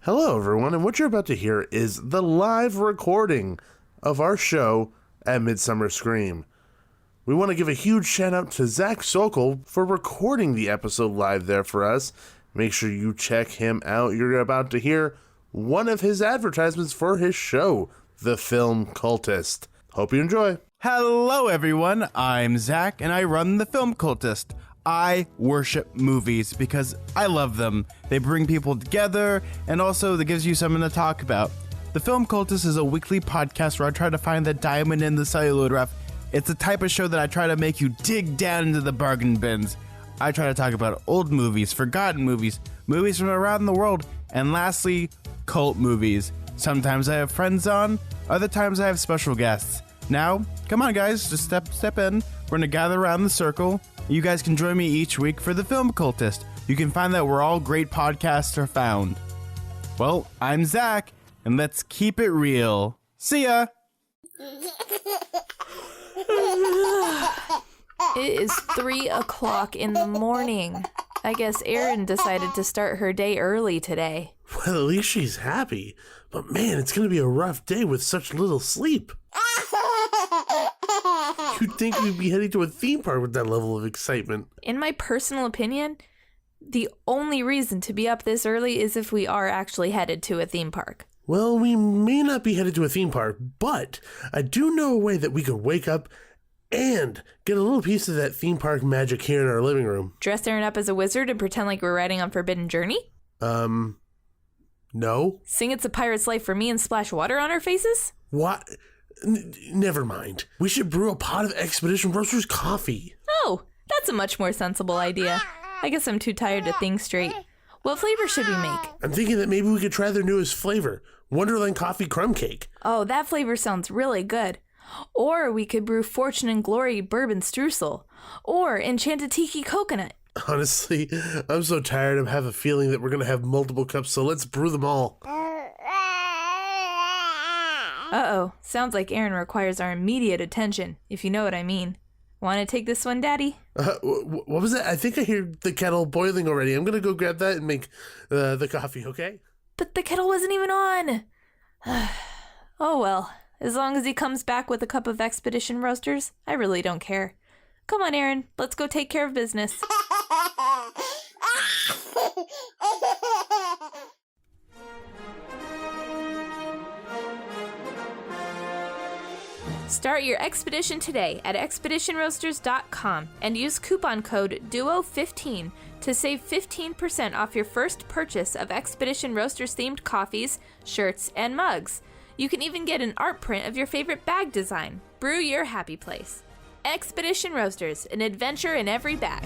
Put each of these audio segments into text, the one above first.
Hello, everyone, and what you're about to hear is the live recording of our show at Midsummer Scream. We want to give a huge shout out to Zack Sokol for recording the episode live there for us. Make sure you check him out. You're about to hear one of his advertisements for his show, The Film Cultist. Hope you enjoy. Hello, everyone. I'm Zach, and I run The Film Cultist. I worship movies because I love them. They bring people together, and also that gives you something to talk about. The Film Cultist is a weekly podcast where I try to find the diamond in the celluloid rough. It's the type of show that I try to make you dig down into the bargain bins. I try to talk about old movies, forgotten movies, movies from around the world, and lastly, cult movies. Sometimes I have friends on, other times I have special guests. Now, come on guys, just step in. We're gonna gather around the circle. You guys can join me each week for The Film Cultist. You can find that where all great podcasts are found. Well, I'm Zach, and let's keep it real. See ya! It is 3 o'clock in the morning. I guess Erin decided to start her day early today. Well, at least she's happy. But man, it's going to be a rough day with such little sleep. You'd think we'd be heading to a theme park with that level of excitement. In my personal opinion, the only reason to be up this early is if we are actually headed to a theme park. Well, we may not be headed to a theme park, but I do know a way that we could wake up and get a little piece of that theme park magic here in our living room. Dress Erin up as a wizard and pretend like we're riding on Forbidden Journey? No. Sing It's a Pirate's Life for me and splash water on our faces? What? Never mind. We should brew a pot of Expedition Roasters coffee. Oh, that's a much more sensible idea. I guess I'm too tired to think straight. What flavor should we make? I'm thinking that maybe we could try their newest flavor, Wonderland Coffee Crumb Cake. Oh, that flavor sounds really good. Or we could brew Fortune and Glory Bourbon Streusel. Or Enchanted Tiki Coconut. Honestly, I'm so tired. I have a feeling that we're going to have multiple cups, so let's brew them all. Uh-oh. Sounds like Erin requires our immediate attention, if you know what I mean. Want to take this one, Daddy? What was that? I think I hear the kettle boiling already. I'm going to go grab that and make the coffee, okay? But the kettle wasn't even on. Oh well. As long as he comes back with a cup of Expedition Roasters, I really don't care. Come on, Erin. Let's go take care of business. Start your expedition today at expeditionroasters.com and use coupon code DUO15 to save 15% off your first purchase of Expedition Roasters themed coffees, shirts, and mugs. You can even get an art print of your favorite bag design. Brew your happy place. Expedition Roasters, an adventure in every bag.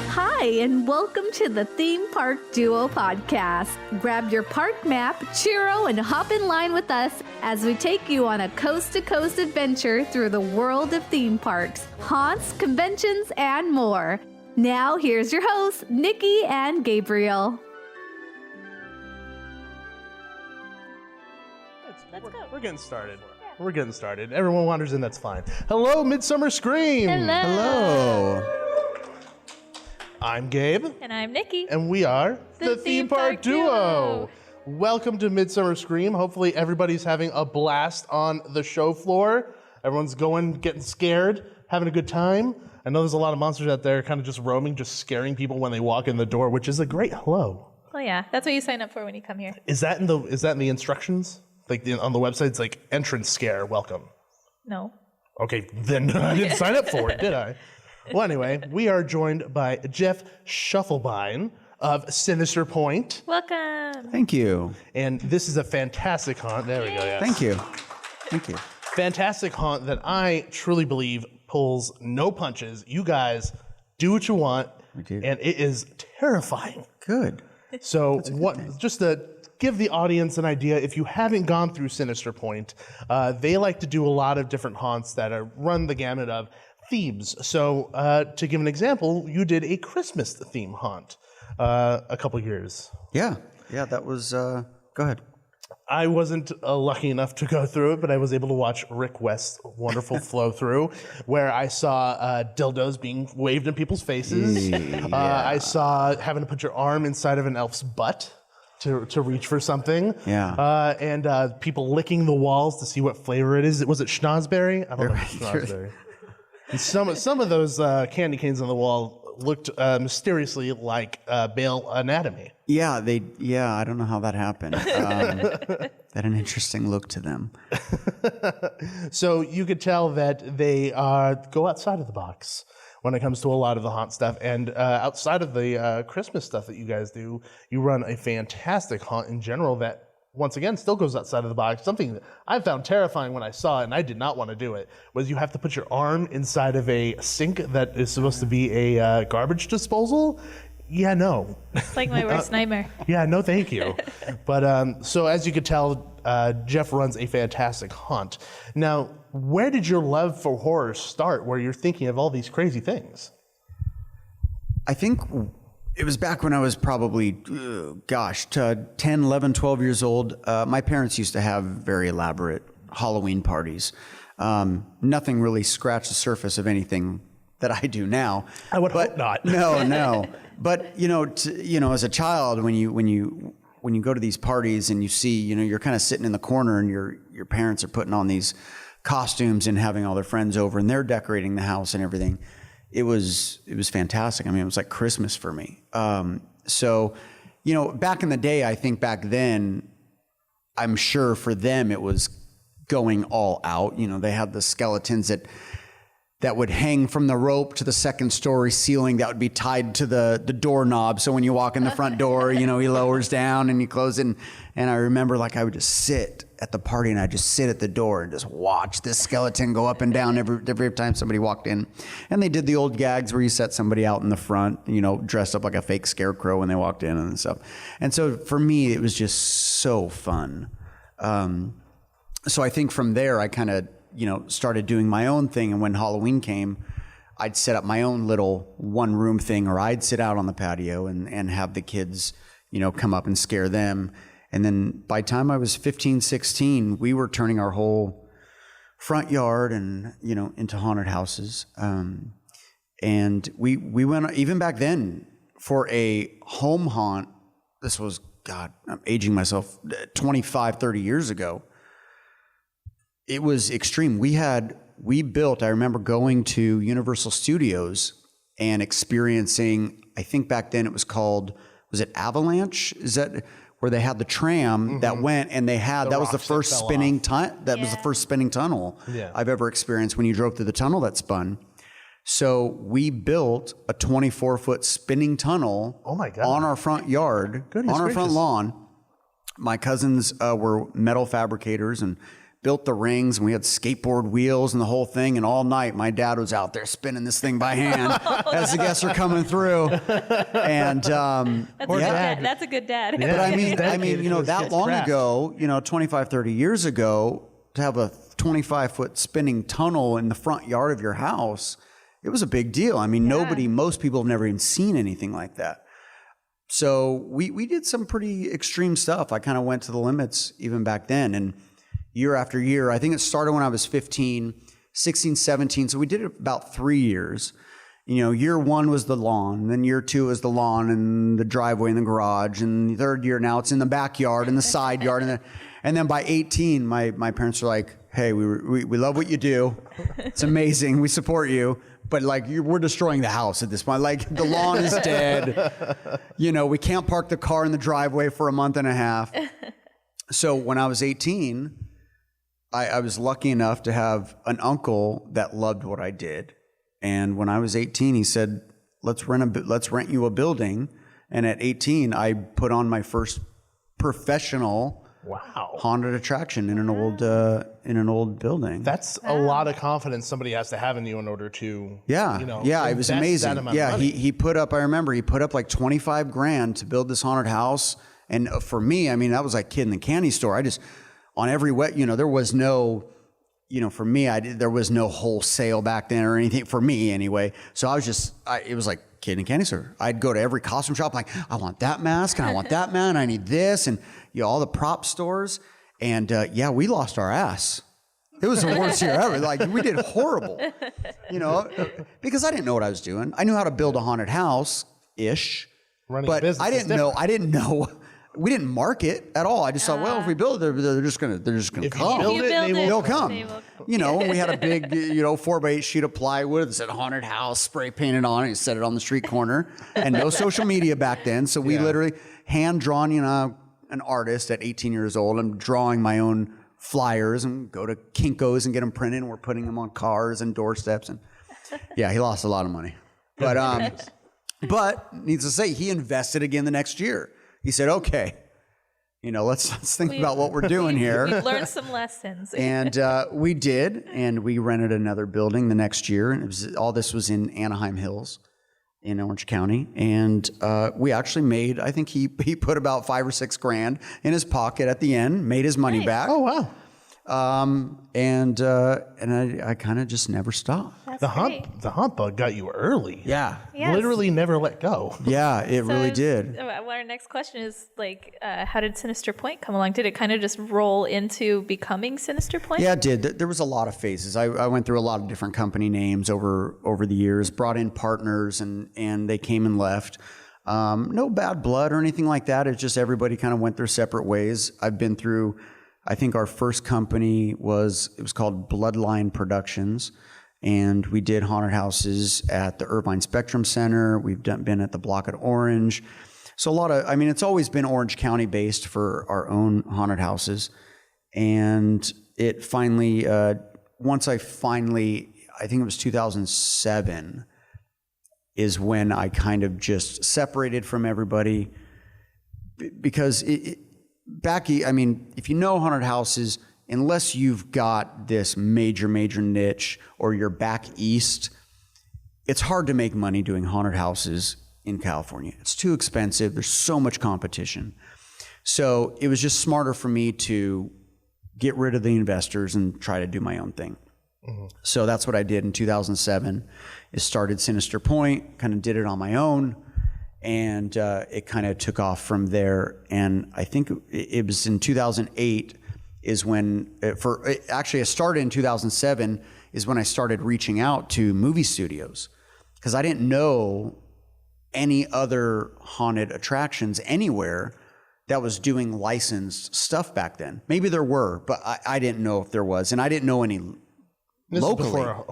Hi, and welcome to the Theme Park Duo podcast. Grab your park map, churro, and hop in line with us as we take you on a coast-to-coast adventure through the world of theme parks, haunts, conventions, and more. Now, here's your hosts, Nikki and Gabriel. We're getting started. We're getting started. Everyone wanders in, that's fine. Hello, Midsummer Scream! Hello. I'm Gabe. And I'm Nikki. And we are The Theme Park Duo. Welcome to Midsummer Scream. Hopefully everybody's having a blast on the show floor. Everyone's getting scared, having a good time. I know there's a lot of monsters out there kind of just roaming, just scaring people when they walk in the door, which is a great hello. Well, yeah, that's what you sign up for when you come here. Is that in the instructions? Like on the website, it's like entrance scare, welcome. No. Okay, then I didn't sign up for it, did I? Well, anyway, we are joined by Jeff Schiefelbein of Sinister Pointe. Welcome. Thank you. And this is a fantastic haunt. There we go, yes. Thank you. Thank you. Fantastic haunt that I truly believe pulls no punches. You guys do what you want, and it is terrifying. Good. So just to give the audience an idea, if you haven't gone through Sinister Pointe, they like to do a lot of different haunts that run the gamut of themes. So to give an example, you did a Christmas theme haunt a couple years. Yeah, that was, go ahead. I wasn't lucky enough to go through it, but I was able to watch Rick West's wonderful flow through, where I saw dildos being waved in people's faces. I saw having to put your arm inside of an elf's butt to reach for something. Yeah. And people licking the walls to see what flavor it is. Was it schnozberry? I don't know. Schnozberry. And some of those candy canes on the wall looked mysteriously like Bale Anatomy. Yeah, I don't know how that happened. They had an interesting look to them. So you could tell that they go outside of the box when it comes to a lot of the haunt stuff. And outside of the Christmas stuff that you guys do, you run a fantastic haunt in general that, once again, still goes outside of the box. Something that I found terrifying when I saw it, and I did not want to do it, was you have to put your arm inside of a sink that is supposed to be a garbage disposal. Yeah, no. It's like my worst nightmare. Yeah, no thank you. But so as you could tell, Jeff runs a fantastic haunt. Now, where did your love for horror start, where you're thinking of all these crazy things? I think it was back when I was probably, 10, 11, 12 years old. My parents used to have very elaborate Halloween parties. Nothing really scratched the surface of anything that I do now. I would hope not. No. But as a child, when you go to these parties and you see, you're kind of sitting in the corner and your parents are putting on these costumes and having all their friends over and they're decorating the house and everything. It was fantastic. I mean, it was like Christmas for me. So, back in the day, I think back then, I'm sure for them it was going all out. They had the skeletons that would hang from the rope to the second story ceiling that would be tied to the doorknob. So when you walk in the front door, he lowers down and you close it. And I remember I would just sit at the party and I'd just sit at the door and just watch this skeleton go up and down every time somebody walked in. And they did the old gags where you set somebody out in the front, dressed up like a fake scarecrow when they walked in and stuff. And so for me, it was just so fun. So I think from there, I kind of, started doing my own thing. And when Halloween came, I'd set up my own little one-room thing, or I'd sit out on the patio and have the kids, come up and scare them. And then by the time I was 15, 16, we were turning our whole front yard and, into haunted houses. And we went, even back then, for a home haunt, this was, God, I'm aging myself, 25, 30 years ago. It was extreme. We built, I remember going to Universal Studios and experiencing, I think back then it was called, was it Avalanche? Is that where they had the tram that went and they had, that was the first spinning was the first spinning tunnel I've ever experienced when you drove through the tunnel that spun. So we built a 24-foot spinning tunnel on our front yard, our front lawn. My cousins were metal fabricators and built the rings, and we had skateboard wheels and the whole thing. And all night, my dad was out there spinning this thing by hand as the guests are coming through. And that's a good dad. Yeah, but I mean, that long ago, 25, 30 years ago, to have a 25-foot spinning tunnel in the front yard of your house, it was a big deal. I mean, most people have never even seen anything like that. So we did some pretty extreme stuff. I kind of went to the limits even back then. And year after year, I think it started when I was 15, 16, 17. So we did it about 3 years. Year one was the lawn, and then year two was the lawn and the driveway and the garage. And the third year, now it's in the backyard and the side yard. And then by 18, my parents were like, hey, we love what you do. It's amazing. We support you. But we're destroying the house at this point. The lawn is dead. We can't park the car in the driveway for a month and a half. So when I was 18, I was lucky enough to have an uncle that loved what I did. And when I was 18, he said, let's rent you a building. And at 18, I put on my first professional haunted attraction in an old building. That's a lot of confidence somebody has to have in you in order to it was amazing. He put up, I remember he put up like $25,000 to build this haunted house. And for me, I mean, that was like kid in the candy store. I just, on every there was no for me, there was no wholesale back then or anything for me anyway. So I was it was like kid in a candy store. I'd go to every costume shop, like, I want that mask and I want that man. I need this. And all the prop stores. And we lost our ass. It was the worst year ever. Like, we did horrible, because I didn't know what I was doing. I knew how to build a haunted house-ish, but I didn't know. We didn't market at all. I just thought, well, if we build it, they're just gonna come. They'll come. And we had a big, 4x8 sheet of plywood that said haunted house, spray painted on it. You set it on the street corner, and no social media back then. So we literally hand drawn, an artist at 18 years old. I'm drawing my own flyers and go to Kinko's and get them printed. And we're putting them on cars and doorsteps. And he lost a lot of money. But needless to say, he invested again the next year. He said, okay, let's think about what we're doing here. We've learned some lessons. And we did. And we rented another building the next year. And all this was in Anaheim Hills in Orange County. And we actually made, I think he put about $5,000 or $6,000 in his pocket at the end, made his money back. Oh, wow. And I kind of just never stopped. The haunt bug got you early. Yeah. Yes. Literally never let go. Yeah, it really did. Our next question is how did Sinister Pointe come along? Did it kind of just roll into becoming Sinister Pointe? Yeah, it did. There was a lot of phases. I went through a lot of different company names over the years, brought in partners and they came and left. No bad blood or anything like that. It's just everybody kind of went their separate ways. I've been through, I think our first company was called Bloodline Productions. And we did haunted houses at the Irvine Spectrum Center. We've been at the Block at Orange. So it's always been Orange County based for our own haunted houses. And it finally, I think it was 2007, is when I kind of just separated from everybody. Because if you know haunted houses, unless you've got this major niche or you're back east, it's hard to make money doing haunted houses in California. It's too expensive. There's so much competition. So it was just smarter for me to get rid of the investors and try to do my own thing. Mm-hmm. So that's what I did in 2007, is started Sinister Pointe, kind of did it on my own. And it kind of took off from there. And I think it was in 2008 is when, actually I started in 2007 is when I started reaching out to movie studios, because I didn't know any other haunted attractions anywhere that was doing licensed stuff back then. Maybe there were, but I didn't know if there was. And I didn't know any locally. This is before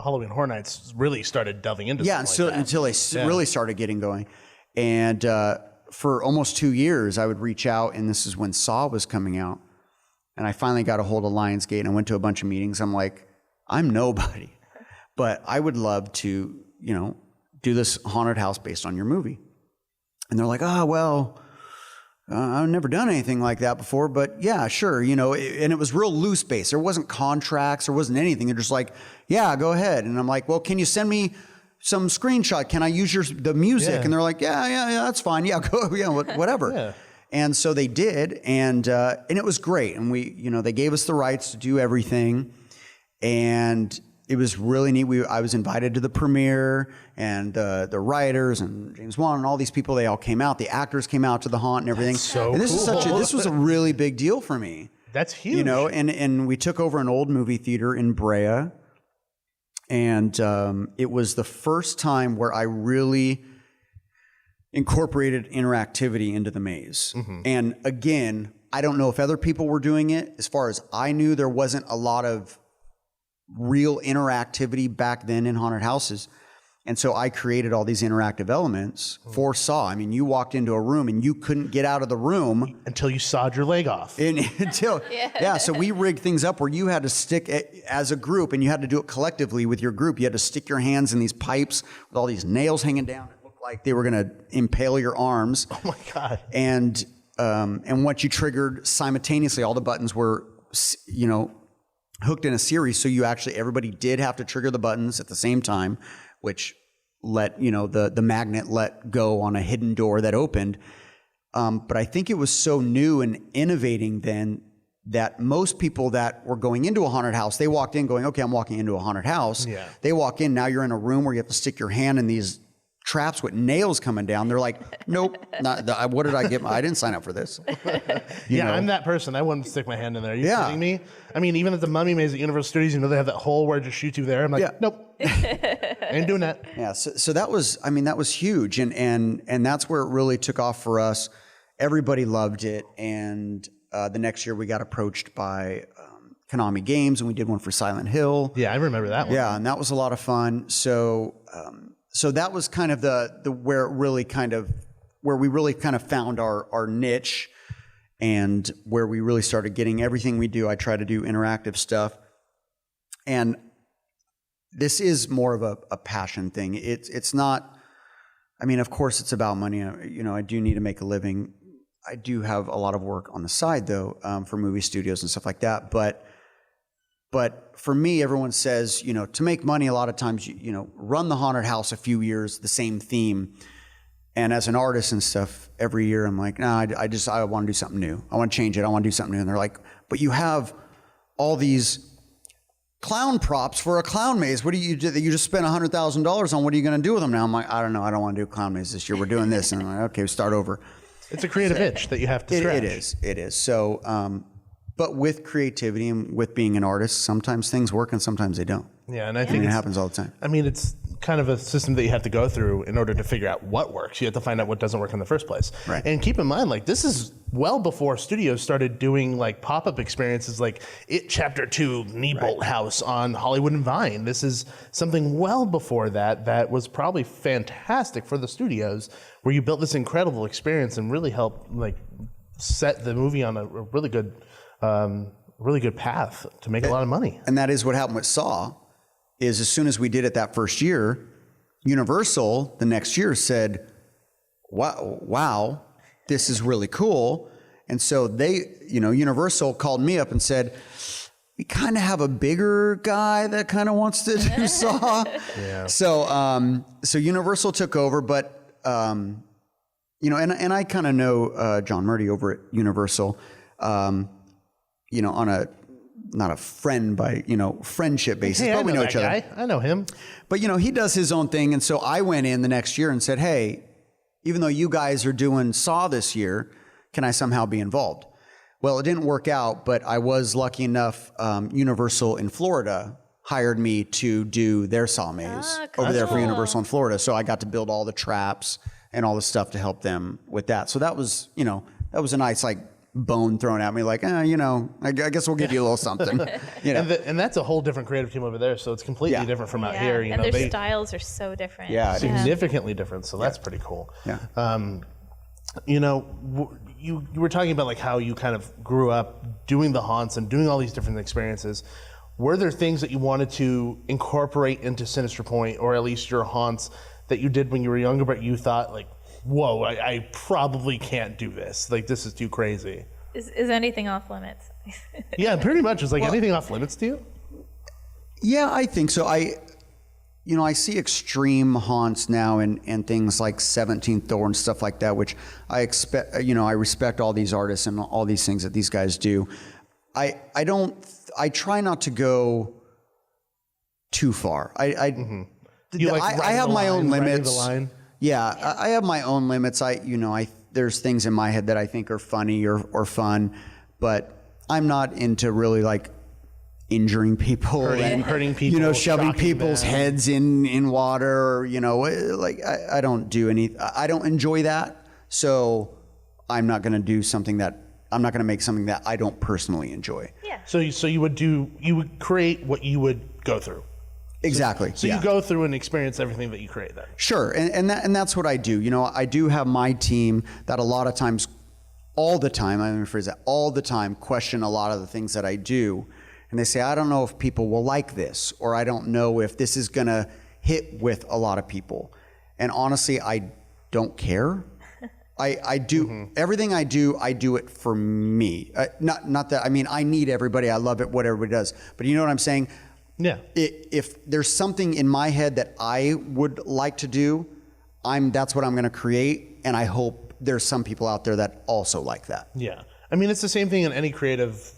Halloween Horror Nights really started delving into until they really started getting going. And for almost 2 years, I would reach out, and this is when Saw was coming out. And I finally got a hold of Lionsgate, and I went to a bunch of meetings. I'm like, I'm nobody, but I would love to, do this haunted house based on your movie. And they're like, I've never done anything like that before, but yeah, sure. And it was real loose based. There wasn't contracts. There wasn't anything. They're just like, yeah, go ahead. And I'm like, well, can you send me some screenshot? Can I use the music? Yeah. And they're like, yeah, that's fine. Yeah, go, whatever. Yeah. And so they did, and it was great. And they gave us the rights to do everything, and it was really neat. I was invited to the premiere, and the writers and James Wan and all these people, they all came out. The actors came out to the haunt and everything. That's so and this cool. This was a really big deal for me. That's huge. And we took over an old movie theater in Brea, and it was the first time where I really incorporated interactivity into the maze. Mm-hmm. And again, I don't know if other people were doing it. As far as I knew, there wasn't a lot of real interactivity back then in haunted houses. And so I created all these interactive elements for Saw. You walked into a room and you couldn't get out of the room until you sawed your leg off. So we rigged things up where you had to stick as a group, and you had to do it collectively with your group. You had to stick your hands in these pipes with all these nails hanging down. It looked like they were going to impale your arms. Oh my God. And once you triggered simultaneously, all the buttons were, hooked in a series. So everybody did have to trigger the buttons at the same time, which let, the magnet let go on a hidden door that opened. But I think it was so new and innovating then that most people that were going into a haunted house, they walked in going, okay, I'm walking into a haunted house. Yeah. They walk in, now you're in a room where you have to stick your hand in these traps with nails coming down. They're like, nope, what did I get? I didn't sign up for this. You know? I'm that person. I wouldn't stick my hand in there. Are you kidding me? I mean, even at the Mummy Maze at Universal Studios, they have that hole where it just shoots you there. I'm like, nope, ain't doing that. Yeah, so that was, that was huge, and that's where it really took off for us. Everybody loved it, and the next year we got approached by Konami Games, and we did one for Silent Hill. Yeah, I remember that one. Yeah, and that was a lot of fun. So that was kind of where we really kind of found our niche, and where we really started getting everything we do. I try to do interactive stuff, and this is more of a passion thing. It's not. I mean, of course, it's about money. I do need to make a living. I do have a lot of work on the side, though, for movie studios and stuff like that. But for me, everyone says, to make money, a lot of times, run the haunted house a few years, the same theme. And as an artist and stuff, every year I'm like, no, I want to do something new. I want to change it. I want to do something new. And they're like, but you have all these clown props for a clown maze. What do you do? You just spent $100,000 on. What are you going to do with them now? I'm like, I don't know. I don't want to do a clown maze this year. We're doing this. And I'm like, okay, start over. It's a creative itch that you have to scratch. It is. So, but with creativity and with being an artist, sometimes things work and sometimes they don't. Yeah, and I think it happens all the time. I mean, it's kind of a system that you have to go through in order to figure out what works. You have to find out what doesn't work in the first place. Right. And keep in mind, this is well before studios started doing pop-up experiences like It Chapter 2 Kneebolt House on Hollywood and Vine. This is something well before that was probably fantastic for the studios, where you built this incredible experience and really helped set the movie on a really good path to make a lot of money. And that is what happened with Saw. Is as soon as we did it that first year, Universal the next year said, wow, this is really cool. And so Universal called me up and said, we kind of have a bigger guy that kind of wants to do Saw. Yeah. So Universal took over, but and I kind of know John Murdy over at Universal, on a not a friend by friendship basis, but we know each other. I know him, but he does his own thing, and so I went in the next year and said, hey, even though you guys are doing Saw this year, can I somehow be involved? Well, it didn't work out, but I was lucky enough. Universal in Florida hired me to do their Saw maze over there for Universal in Florida, so I got to build all the traps and all the stuff to help them with that. So that was a nice bone thrown at me, I guess we'll give you a little something. And that's a whole different creative team over there, so it's completely different from out here. And their styles are so different. Significantly different, so that's pretty cool. Yeah. You were talking about how you kind of grew up doing the haunts and doing all these different experiences. Were there things that you wanted to incorporate into Sinister Pointe, or at least your haunts, that you did when you were younger, but you thought whoa, I probably can't do this. This is too crazy. Is anything off limits? Yeah, pretty much. Is anything off limits to you? Yeah, I think so. I see extreme haunts now and things like 17th Door and stuff like that, which I expect, I respect all these artists and all these things that these guys do. I try not to go too far. I have my own limits. Yeah, I have my own limits. There's things in my head that I think are funny or fun, but I'm not into really injuring people hurting people, shoving people's heads in water. I don't do I don't enjoy that. So I'm not going to do something I'm not going to make something that I don't personally enjoy. Yeah. So you would create what you would go through. Exactly. So you go through and experience everything that you create then. Sure. And that's what I do. I do have my team that a lot of times, all the time, question a lot of the things that I do. And they say, I don't know if people will like this, or I don't know if this is going to hit with a lot of people. And honestly, I don't care. I do everything I do it for me. Not that, I need everybody. I love it, what everybody does. But you know what I'm saying? Yeah. If there's something in my head that I would like to do, that's what I'm going to create, and I hope there's some people out there that also like that. Yeah. It's the same thing in any creative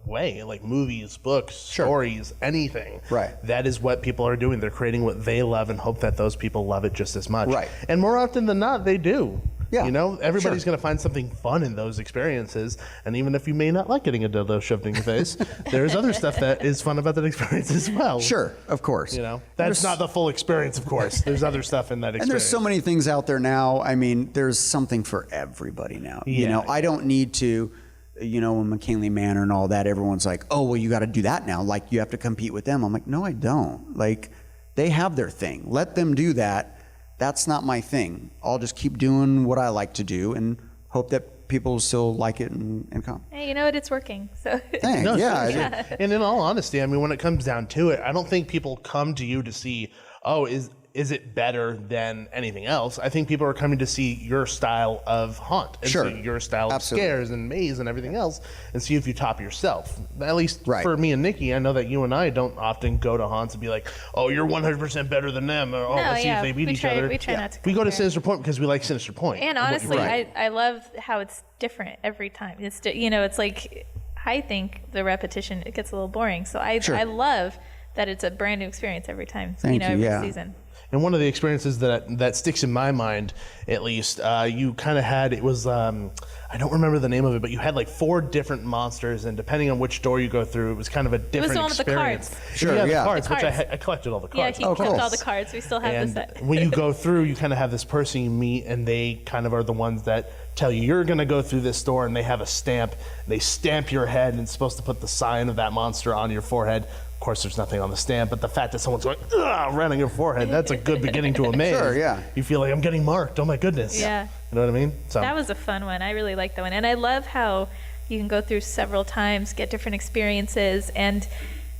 way, like movies, books, stories, anything. Right. That is what people are doing. They're creating what they love and hope that those people love it just as much. Right. And more often than not, they do. Yeah. You know, everybody's going to find something fun in those experiences. And even if you may not like getting a dildo shoved in your face, there's other stuff that is fun about that experience as well. Sure, of course. You know, that's not the full experience, of course. There's other stuff in that experience. And there's so many things out there now. I mean, there's something for everybody now. You know, I don't need to, you know, in McKinley Manor and all that, everyone's like, oh, well, you got to do that now. Like, you have to compete with them. I'm like, no, I don't. Like, they have their thing. Let them do that. That's not my thing. I'll just keep doing what I like to do and hope that people still like it and come. Hey, you know what? It's working. So Thanks. No, Yeah. And in all honesty, I mean, when it comes down to it, I don't think people come to you to see, oh, is it better than anything else? I think people are coming to see your style of haunt and see your style of scares and maze and everything else and see if you top yourself. At least for me and Nikki, I know that you and I don't often go to haunts and be like, oh, you're 100% better than them. Or, oh, let's see if they beat each other. We try not to We go to compare. Sinister Pointe because we like Sinister Pointe. And honestly, I love how it's different every time. It's you know, it's like, I think the repetition, it gets a little boring. So I love that it's a brand new experience every time. Thank you, every season. And one of the experiences that sticks in my mind, at least, you kind of had, it was, I don't remember the name of it, but you had like 4 different monsters, and depending on which door you go through, it was kind of a different the one with the experience. cards. Sure, yeah. yeah. The cards, The which cards. I collected all the Yeah, cards. he kept all the cards. We still have And the set. when you go through, you kind of have this person you meet, and they kind of are the ones that tell you you're going to go through this door, and they have a stamp. They stamp your head, and it's supposed to put the sign of that monster on your forehead. Of course, there's nothing on the stamp, but the fact that someone's going right on your forehead, that's a good beginning to a maze. Sure, yeah. You feel like, I'm getting marked. Oh my goodness. Yeah. You know what I mean? So That was a fun one. I really liked that one. And I love how you can go through several times, get different experiences, and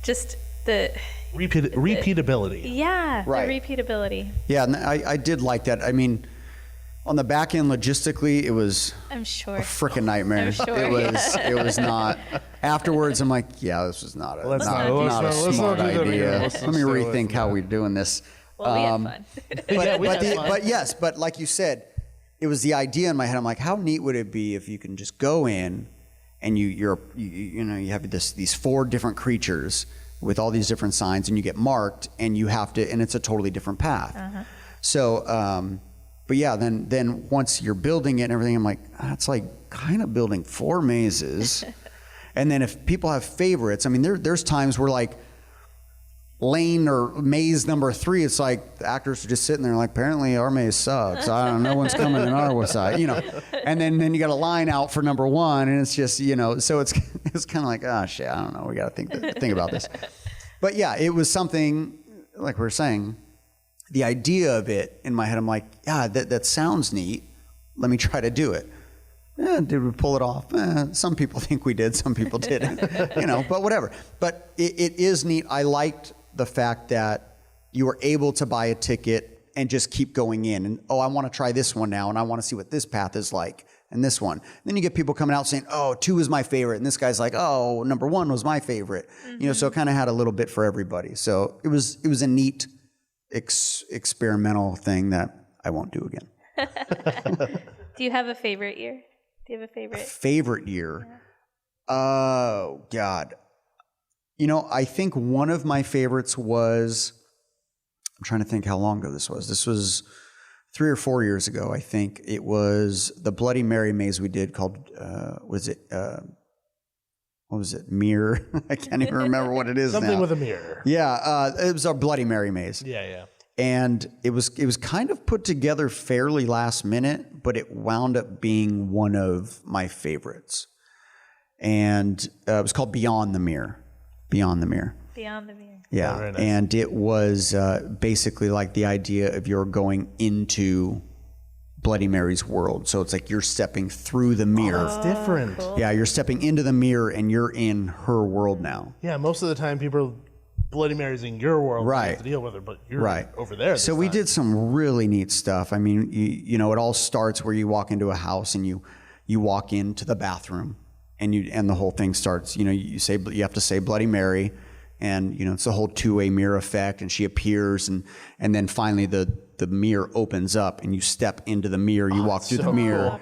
just the repeatability. the repeatability. Yeah, and I did like that. I mean, on the back end, logistically, it was I'm sure. a freaking nightmare. I'm sure, It was not. Afterwards, I'm like, yeah, this was not a Let's not not a do smart that again. idea. Let's Let me stay away rethink from how that. we're doing this. Well, we had fun. But like you said, it was the idea in my head. I'm like, how neat would it be if you can just go in and you have these 4 different creatures with all these different signs, and you get marked, and you have to, and it's a totally different path. So, but yeah, then once you're building it and everything, I'm like, that's like kind of building 4 mazes. And then if people have favorites, I mean, there's times where like lane or maze number 3, it's like the actors are just sitting there like, apparently our maze sucks. I don't know, no one's coming in our side, you know. And then you got a line out for number 1, and it's just, you know, so it's kind of like, oh shit, I don't know, we got to think about this. But yeah, it was something like we were saying. The idea of it in my head, I'm like, yeah, that sounds neat. Let me try to do it. Did we pull it off? Some people think we did, some people didn't, you know, but whatever. But it is neat. I liked the fact that you were able to buy a ticket and just keep going in. And, oh, I want to try this one now, and I want to see what this path is like, and this one. And then you get people coming out saying, oh, 2 is my favorite. And this guy's like, oh, number 1 was my favorite. You know, so it kind of had a little bit for everybody. So it was a neat experimental thing that I won't do again. Do you have a favorite year? Do you have a favorite? Favorite year? Oh, God. You know, I think one of my favorites was, I'm trying to think how long ago this was. This was 3 or 4 years ago, I think. It was the Bloody Mary maze we did called, what was it? Mirror? I can't even remember what it is Something now. with a mirror. Yeah, it was our Bloody Mary maze. Yeah. And it was kind of put together fairly last minute, but it wound up being one of my favorites. And it was called Beyond the Mirror. Beyond the Mirror. Beyond the Mirror. Yeah. Oh, very nice. And it was basically like the idea of you're going into Bloody Mary's world. So it's like you're stepping through the mirror. It's different. Cool. Yeah, you're stepping into the mirror and you're in her world now. Yeah, most of the time people Bloody Mary's in your world. Right. You have to deal with her, but you're Right. over there. So we did some really neat stuff. I mean, you know, it all starts where you walk into a house and you walk into the bathroom and the whole thing starts, you know, you have to say Bloody Mary, and, you know, it's the whole 2-way mirror effect, and she appears, and then finally the mirror opens up and you step into the mirror, you walk through the mirror,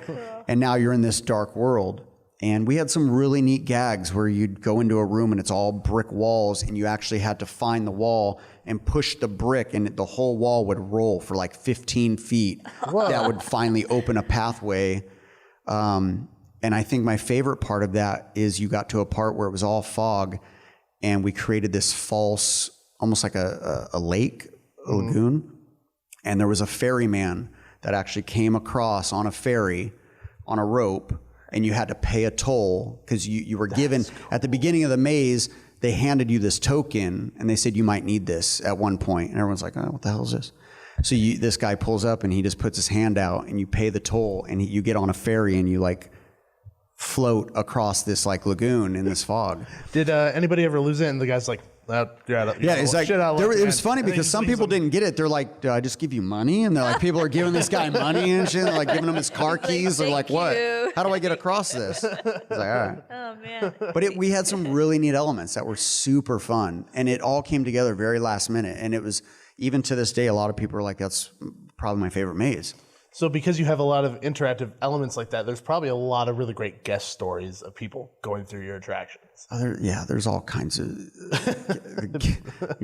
and now you're in this dark world. And we had some really neat gags where you'd go into a room and it's all brick walls, and you actually had to find the wall and push the brick, and the whole wall would roll for like 15 feet. Whoa. That would finally open a pathway. And I think my favorite part of that is you got to a part where it was all fog, and we created this false, almost like a lake, a lagoon. And there was a ferryman that actually came across on a ferry on a rope, and you had to pay a toll because you were given, at the beginning of the maze, they handed you this token, and they said you might need this at one point. And everyone's like, oh, what the hell is this? So this guy pulls up, and he just puts his hand out, and you pay the toll, and you get on a ferry, and you like float across this like lagoon in this fog. Did anybody ever lose it? And the guy's like, it's like, it was funny because some people didn't get it. They're like, "Do I just give you money?" And they're like, people are giving this guy money and shit. They're like giving him his car keys. They're like, what? How do I get across this? It's like, all right. Oh, man. But we had some really neat elements that were super fun. And it all came together very last minute. And it was, even to this day, a lot of people are like, that's probably my favorite maze. So because you have a lot of interactive elements like that, there's probably a lot of really great guest stories of people going through your attractions. There's all kinds of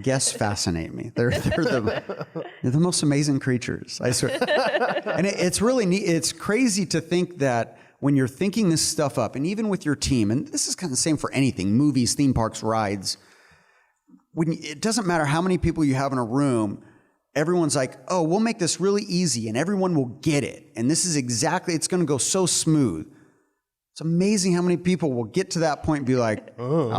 guests fascinate me. They're the most amazing creatures, I swear. And it's really neat. It's crazy to think that when you're thinking this stuff up, and even with your team, and this is kind of the same for anything, movies, theme parks, rides, it doesn't matter how many people you have in a room, everyone's like, oh, we'll make this really easy and everyone will get it. And this is exactly, it's going to go so smooth. It's amazing how many people will get to that point and be like, I don't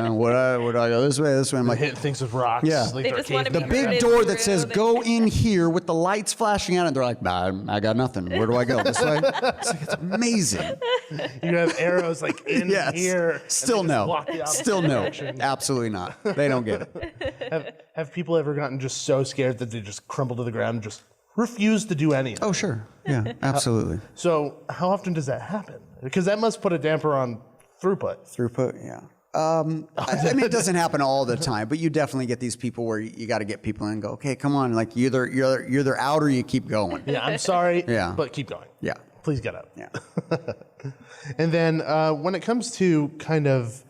know, would I go this way, this way? I'm like, hit things with rocks. Yeah. Like They just want to the big door that says go in here with the lights flashing out, and they're like, I got nothing. Where do I go? This way? It's amazing. You have arrows like in here. Still no. Still no. Absolutely not. They don't get it. Have people ever gotten just so scared that they just crumble to the ground and just refuse to do anything? Oh, sure. Yeah, absolutely. So how often does that happen? Because that must put a damper on throughput. Throughput, yeah. I mean, it doesn't happen all the time, but you definitely get these people where you got to get people in and go, okay, come on, like you're either out or you keep going. Yeah, I'm sorry, Yeah. but keep going. Yeah. Please get up. Yeah. And then when it comes to kind of,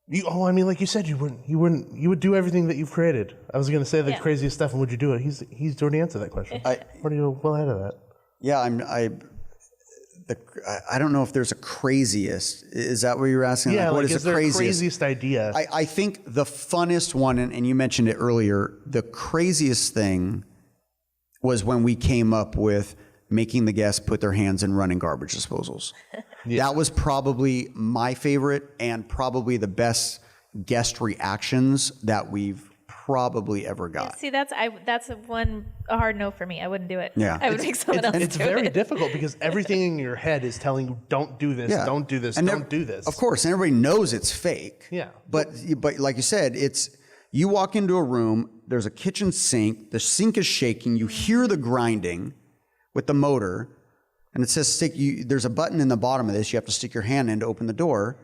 like you said, you would do everything that you've created. I was going to say the craziest stuff, and would you do it? He's already answered that question. What are you well ahead of that? Yeah, I don't know if there's a craziest. Is that what you're asking? Yeah, what is the craziest idea? I think the funnest one, and you mentioned it earlier, the craziest thing was when we came up with making the guests put their hands in running garbage disposals. That was probably my favorite and probably the best guest reactions that we've probably ever got. See, that's a hard no for me. I wouldn't do it. Yeah. I would make someone else do it. It's very difficult because everything in your head is telling you, don't do this, don't do this, don't do this. Of course, and everybody knows it's fake. Yeah. But like you said, you walk into a room, there's a kitchen sink, the sink is shaking, you hear the grinding with the motor, and it says there's a button in the bottom of this, you have to stick your hand in to open the door.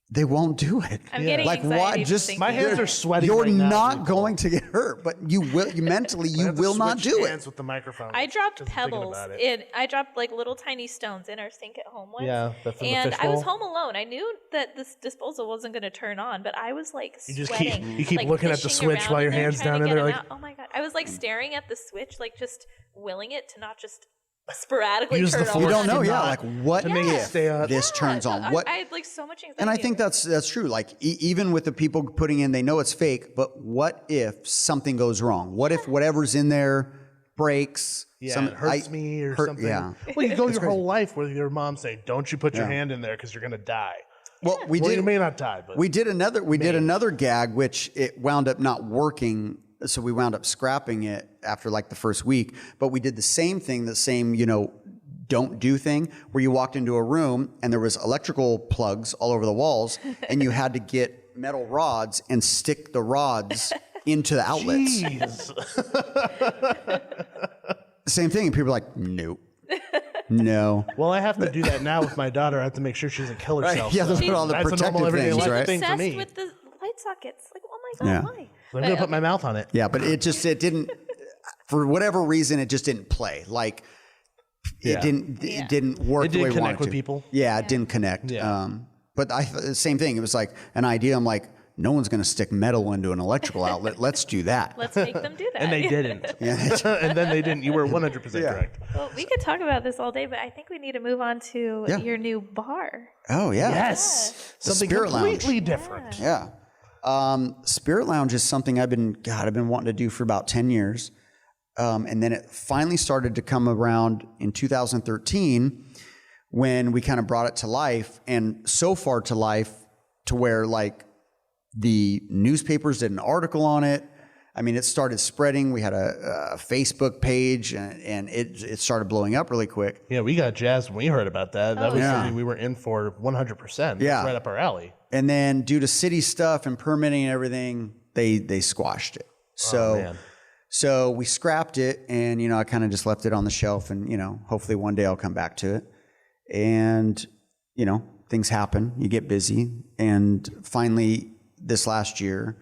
They won't do it. I'm getting anxiety just my hands are sweating. You're right now, not going to get hurt, but you will. You mentally, you will not do it. With the microphone. I dropped pebbles. I dropped like little tiny stones in our sink at home once. Yeah, and I was home alone. I knew that this disposal wasn't going to turn on, but I was like sweating. You keep like, looking at the switch while your hand's down in there. Like, oh my god! I was like staring at the switch, like just willing it to not just sporadically use turn the on. You don't know, like what to make it stay up. this turns on? What? I had like so much anxiety. And I think that's true. Like even with the people putting in, they know it's fake. But what if something goes wrong? What if whatever's in there breaks? Yeah, it hurts me or something. Yeah. Well, you go your whole life with your mom saying, "Don't you put your hand in there because you're gonna die." Well, you may not die, but we did another gag, which it wound up not working. So we wound up scrapping it after like the first week, but we did the same thing, don't do thing, where you walked into a room and there was electrical plugs all over the walls and you had to get metal rods and stick the rods into the outlets. Jeez. Same thing. And people are like, nope. No. Well, I have to do that now with my daughter. I have to make sure she doesn't kill herself. Yeah, those are all the that's protective a normal everyday things, life right? thing for me. Obsessed with the light sockets. Like, oh my god, why? I'm going to put my mouth on it. Yeah, but it didn't, for whatever reason, it just didn't play. Like it didn't work It the way didn't we wanted connect with to. people? Yeah, it didn't connect. Yeah. But the same thing. It was like an idea. I'm like, no one's going to stick metal into an electrical outlet. Let's do that. Let's make them do that. And they didn't. And then they didn't. You were 100% correct. Well, we could talk about this all day, but I think we need to move on to your new bar. Oh, yeah. Yes. The Something Spirit completely Lounge. different. Yeah. Spirit Lounge is something I've been wanting to do for about 10 years. And then it finally started to come around in 2013 when we kind of brought it to life, and so far to life to where like the newspapers did an article on it. I mean, it started spreading. We had a Facebook page, and it started blowing up really quick. Yeah, we got jazzed when we heard about that. That was yeah. something we were in for 100%. Yeah. Right up our alley. And then due to city stuff and permitting and everything, they squashed it. So we scrapped it, and, I kind of just left it on the shelf, and, hopefully one day I'll come back to it. And, things happen, you get busy. And finally this last year,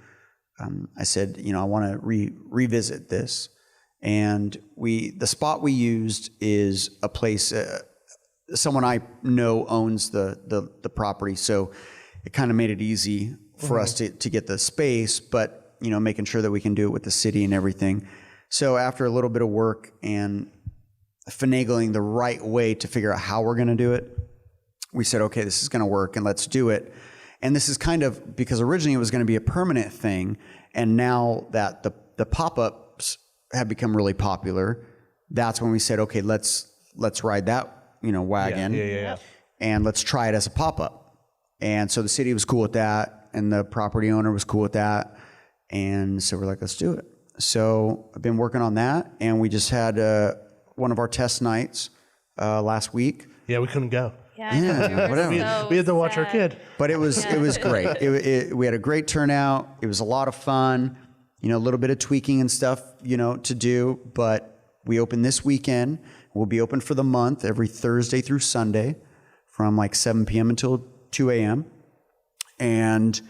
I said, I want to revisit this. And the spot we used is a place, someone I know owns the property. So it kind of made it easy for us to get the space, but, making sure that we can do it with the city and everything. So after a little bit of work and finagling the right way to figure out how we're going to do it, we said, okay, this is going to work and let's do it. And this is kind of, because originally it was going to be a permanent thing. And now that the pop-ups have become really popular, that's when we said, okay, let's ride that, wagon. Yeah. And let's try it as a pop-up. And so the city was cool with that, and the property owner was cool with that. And so we're like, let's do it. So I've been working on that, and we just had one of our test nights last week. Yeah, we couldn't go. Yeah, whatever. We had to watch our kid. But it was great. We had a great turnout. It was a lot of fun. A little bit of tweaking and stuff, to do. But we opened this weekend. We'll be open for the month every Thursday through Sunday from like 7 p.m. until 2 a.m. And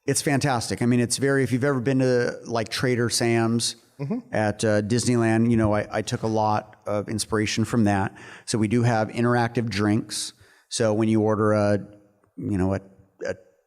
it's fantastic. I mean, if you've ever been to like Trader Sam's at Disneyland, I took a lot of inspiration from that. So we do have interactive drinks. So when you order a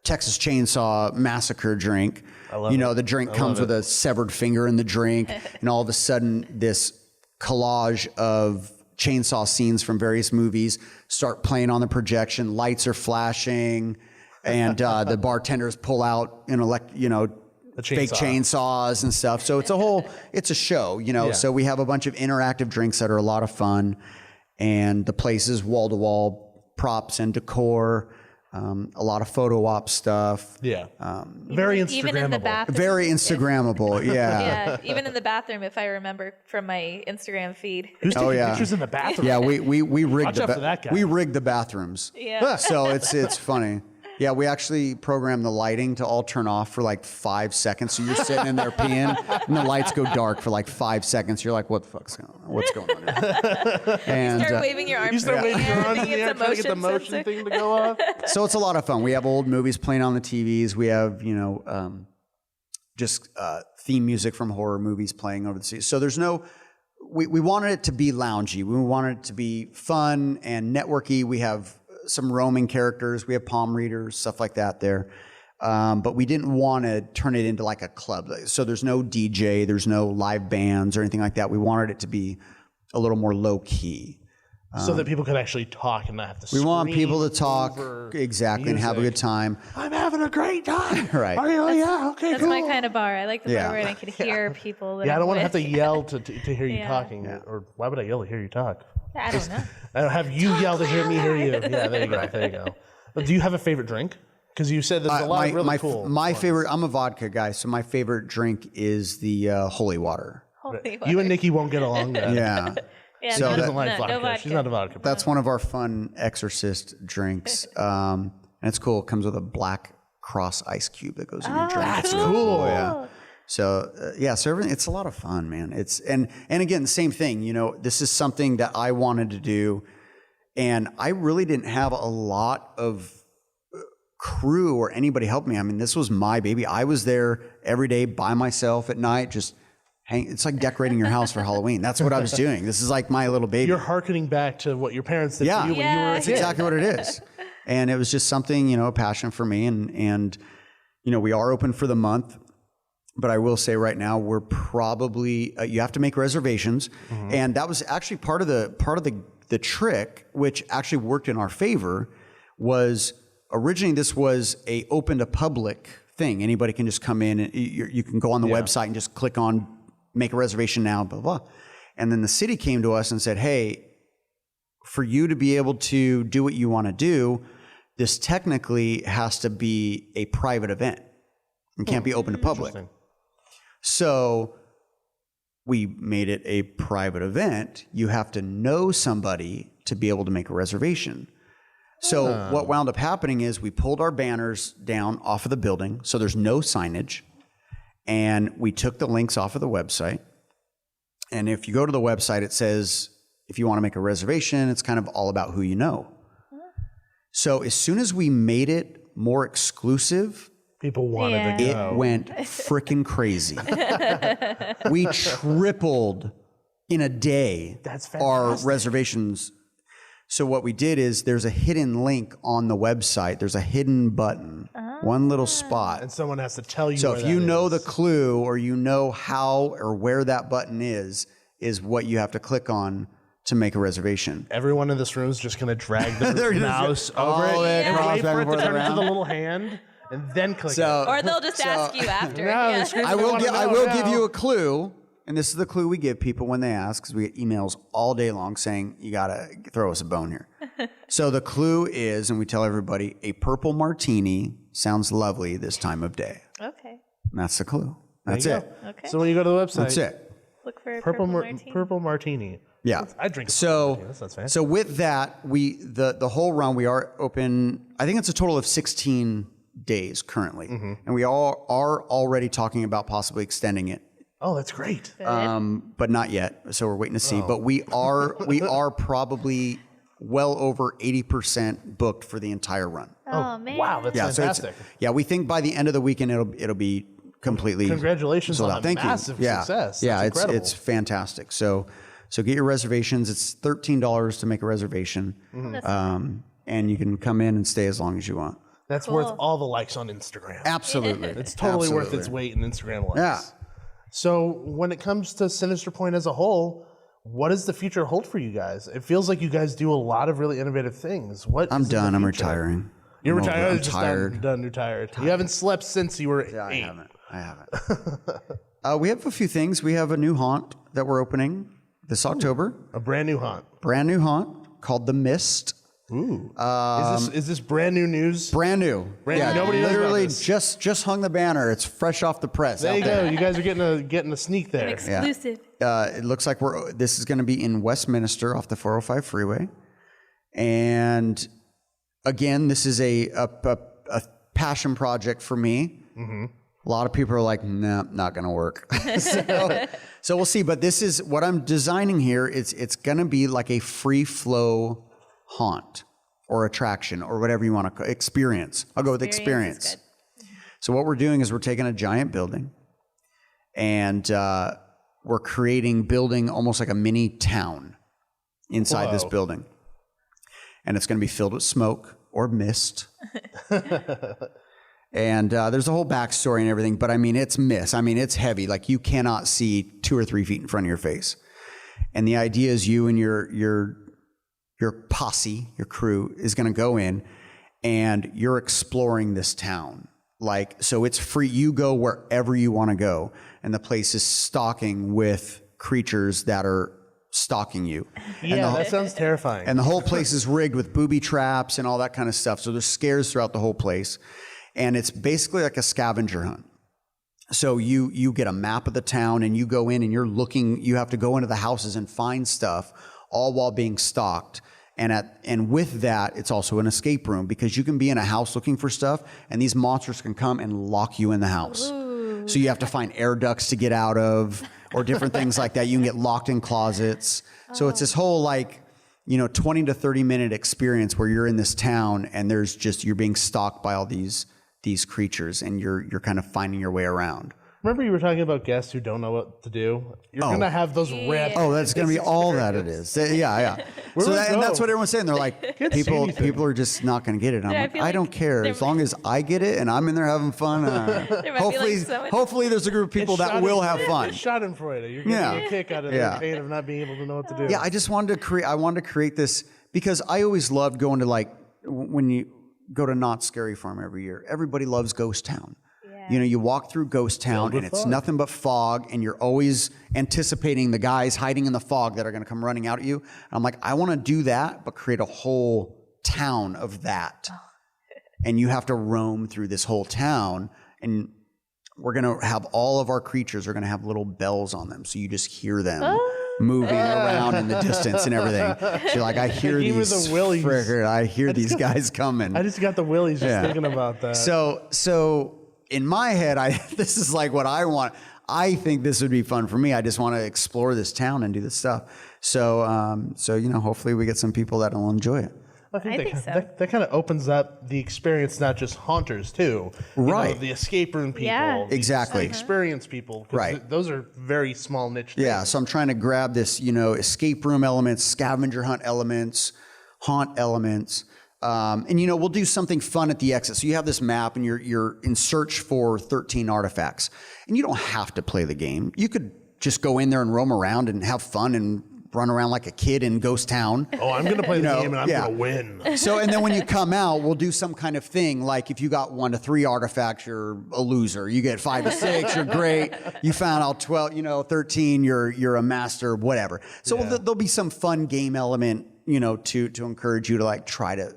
Texas Chainsaw Massacre drink, the drink comes with a severed finger in the drink, and all of a sudden this collage of chainsaw scenes from various movies start playing on the projection. Lights are flashing, and the bartenders pull out fake chainsaws and stuff. So it's a show, Yeah. So we have a bunch of interactive drinks that are a lot of fun, and the place is wall to wall props and decor, a lot of photo op stuff. Yeah. Very Instagrammable. Even in the bathroom. Very Instagrammable, yeah. Yeah, even in the bathroom, if I remember from my Instagram feed. Who's taking pictures in the bathroom? Yeah, we rigged Watch out for that guy. we rigged the bathrooms. Yeah. So it's funny. Yeah, we actually programmed the lighting to all turn off for like 5 seconds. So you're sitting in there peeing, and the lights go dark for like 5 seconds. You're like, what the fuck's going on? What's going on here? And Start waving your arms. You start waving your arms in thinking the air, it's a trying to get the motion motion sensor. thing to go off. so it's a lot of fun. We have old movies playing on the TVs. We have, just theme music from horror movies playing over the seas. So there's we wanted it to be loungy. We wanted it to be fun and networky. We have some roaming characters. We have palm readers, stuff like that there. But we didn't want to turn it into like a club. So there's no DJ, there's no live bands or anything like that. We wanted it to be a little more low key. So that people could actually talk and not have to We want scream people to talk over exactly and have a music. good time. I'm having a great time. Right. Are you? Yeah, okay, That's cool. my kind of bar. I like the Yeah. bar where I can hear people. That Yeah, I don't I'm want to have to with. yell to hear you Yeah. talking. Or why would I yell to hear you talk? I don't know. I don't have you yell to hear me hear you. Yeah, there you go. There you go. Do you have a favorite drink? Because you said there's a lot of really cool. My ones. favorite, I'm a vodka guy, so my favorite drink is the holy water. Holy You and Nikki won't get along then. Yeah. Yeah, So She that- doesn't like no vodka. vodka. She's not a vodka. That's one of our fun exorcist drinks. And it's cool. It comes with a black cross ice cube that goes in your drink. That's It's really cool. Yeah. So so everything, it's a lot of fun, man. It's and again, the same thing. This is something that I wanted to do, and I really didn't have a lot of crew or anybody help me. I mean, this was my baby. I was there every day by myself at night, just It's like decorating your house for Halloween. That's what I was doing. This is like my little baby. You're hearkening back to what your parents did for you when you were a That's kid. exactly what it is. And it was just something, a passion for me. And we are open for the month. But I will say right now, we're probably you have to make reservations, and that was actually part of the trick, which actually worked in our favor. Was originally this was a open to public thing. Anybody can just come in and you can go on the website and just click on make a reservation now, blah blah. And then the city came to us and said, "Hey, for you to be able to do what you want to do, this technically has to be a private event. It can't be open to public." So we made it a private event. You have to know somebody to be able to make a reservation. So what wound up happening is we pulled our banners down off of the building, so there's no signage, and we took the links off of the website. And if you go to the website, it says, if you want to make a reservation, it's kind of all about who you know. So as soon as we made it more exclusive, people wanted to go. It went freaking crazy. We tripled in a day our reservations. So what we did is there's a hidden link on the website. There's a hidden button, one little spot. And someone has to tell you. So where if you that know is. the clue or you know how or where that button is what you have to click on to make a reservation. Everyone in this room is just going to drag their mouse over it and wait for it to turn into the little hand and then click it. Or they'll just ask you after. I will give you a clue. And this is the clue we give people when they ask, because we get emails all day long saying, you got to throw us a bone here. So the clue is, and we tell everybody, a purple martini sounds lovely this time of day. Okay. And that's the clue. That's it. Okay. So when you go to the website, That's it. Look for a purple martini. Purple martini. Yeah. I drink. So, That's fancy. so with that, the whole run, we are open, I think it's a total of 16 days currently. And we all are already talking about possibly extending it. Oh, that's great. But not yet. So we're waiting to see. But we are probably well over 80% booked for the entire run. Oh, man. Wow, that's fantastic. We think by the end of the weekend it'll be completely Congratulations sold on out. a Thank massive you. success. Yeah, That's incredible. it's fantastic. So get your reservations. It's $13 to make a reservation, and you can come in and stay as long as you want. That's worth all the likes on Instagram. Absolutely, It's totally worth its weight in Instagram likes. Yeah. So when it comes to Sinister Pointe as a whole, what does the future hold for you guys? It feels like you guys do a lot of really innovative things. I'm done. I'm retiring. You're I'm retired? I'm Just tired. Done, retired. You haven't slept since you were 8. I haven't. We have a few things. We have a new haunt that we're opening this October. A brand new haunt. Brand new haunt called The Mist. Ooh. Is this brand new news? Brand new. Brand new. Nobody knows literally about this. just hung the banner. It's fresh off the press. There out you go. You guys are getting a sneak there. Exclusive. It looks like this is going to be in Westminster off the 405 freeway. And again, this is a passion project for me. A lot of people are like, nah, not going to work. so we'll see. But this is what I'm designing here. It's going to be like a free flow haunt or attraction or whatever you want to call experience. I'll go with experience. So what we're doing is we're taking a giant building and we're building almost like a mini town inside this building. And it's going to be filled with smoke or mist. And there's a whole backstory and everything, but I mean, it's mist. I mean, it's heavy. Like you cannot see 2 or 3 feet in front of your face. And the idea is you and your posse, your crew is going to go in and you're exploring this town. Like, so it's free. You go wherever you want to go. And the place is stocking with creatures that are stalking you. Yeah, that sounds terrifying. And the whole place is rigged with booby traps and all that kind of stuff. So there's scares throughout the whole place. And it's basically like a scavenger hunt. So you get a map of the town and you go in and you're looking, you have to go into the houses and find stuff, all while being stalked. And with that, it's also an escape room because you can be in a house looking for stuff and these monsters can come and lock you in the house. Ooh. So you have to find air ducts to get out of or different things like that. You can get locked in closets. So it's this whole 20 to 30 minute experience where you're in this town and you're being stalked by all these creatures and you're kind of finding your way around. Remember you were talking about guests who don't know what to do? You're going to have those rare... Oh, that's going to be all that it is. Yeah. And that's what everyone's saying. They're like, people are just not going to get it. I'm like, I don't care. As long as I get it and I'm in there having fun, hopefully there's a group of people that will have fun. Schadenfreude. You're getting a kick out of the pain of not being able to know what to do. Yeah, I just wanted to create this because I always loved going to, like, when you go to Knott's Scary Farm every year, everybody loves Ghost Town. You know, you walk through Ghost Town and it's nothing but fog, and you're always anticipating the guys hiding in the fog that are going to come running out at you. And I'm like, I want to do that, but create a whole town of that. And you have to roam through this whole town, and we're going to have all of our creatures are going to have little bells on them. So you just hear them moving around in the distance and everything. So like, I hear these I hear these guys coming. I just got the willies just thinking about that. So in my head, this is like what I want. I think this would be fun for me. I just want to explore this town and do this stuff. So hopefully we get some people that will enjoy it. I think so. That kind of opens up the experience, not just haunters too. Right. You know, the escape room people. Exactly. Experience people. Right. Those are very small niche things. Yeah. So I'm trying to grab this, escape room elements, scavenger hunt elements, haunt elements. And we'll do something fun at the exit. So you have this map and you're in search for 13 artifacts. And you don't have to play the game. You could just go in there and roam around and have fun and run around like a kid in Ghost Town. Oh, I'm going to play the game and I'm going to win. So, and then when you come out, we'll do some kind of thing. Like if you got 1 to 3 artifacts, you're a loser. You get 5 to 6, you're great. You found out 12, 13, you're a master, whatever. So there'll be some fun game element, to encourage you to like try to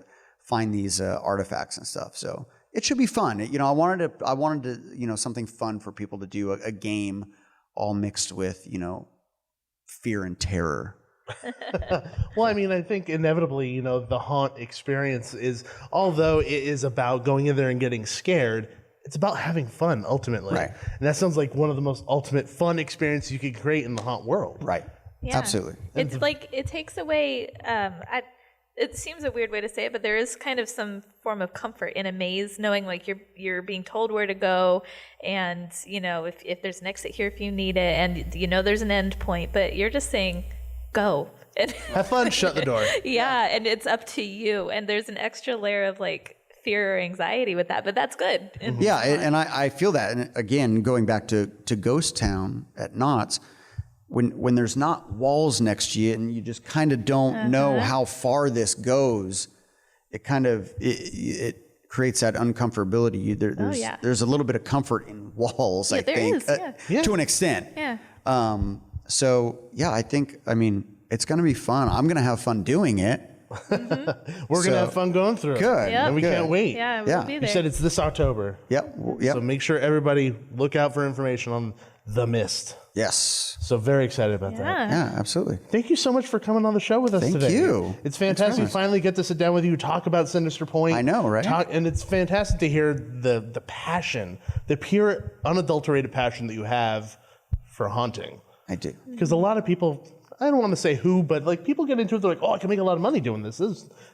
find these artifacts and stuff. So it should be fun. I wanted to, something fun for people to do, a game all mixed with, fear and terror. Well, I mean, I think inevitably, the haunt experience is, although it is about going in there and getting scared, it's about having fun ultimately. Right. And that sounds like one of the most ultimate fun experiences you could create in the haunt world. Right. Yeah. Absolutely. It's like, it takes away, it seems a weird way to say it, but there is kind of some form of comfort in a maze, knowing like you're being told where to go, and if there's an exit here if you need it, and there's an end point, but you're just saying go and have fun, shut the door. Yeah, and it's up to you, and there's an extra layer of like fear or anxiety with that, but that's good. Yeah, and I feel that, and again, going back to Ghost Town at Knott's. When there's not walls next to you and you just kind of don't know how far this goes, it kind of it creates that uncomfortability. There's a little bit of comfort in walls, I think, to an extent. Yeah. I think it's going to be fun. I'm going to have fun doing it. We're going to have fun going through it. Good. Yep. And we can't wait. Yeah, we'll be there. You said it's this October. Yep. So make sure everybody look out for information on The Mist. Yes. So very excited about that. Yeah, absolutely. Thank you so much for coming on the show with us today. Thank you. It's fantastic to finally get to sit down with you, talk about Sinister Pointe. I know, right? And it's fantastic to hear the passion, the pure, unadulterated passion that you have for haunting. I do. Because a lot of people, I don't want to say who, but like people get into it, they're like, oh, I can make a lot of money doing this.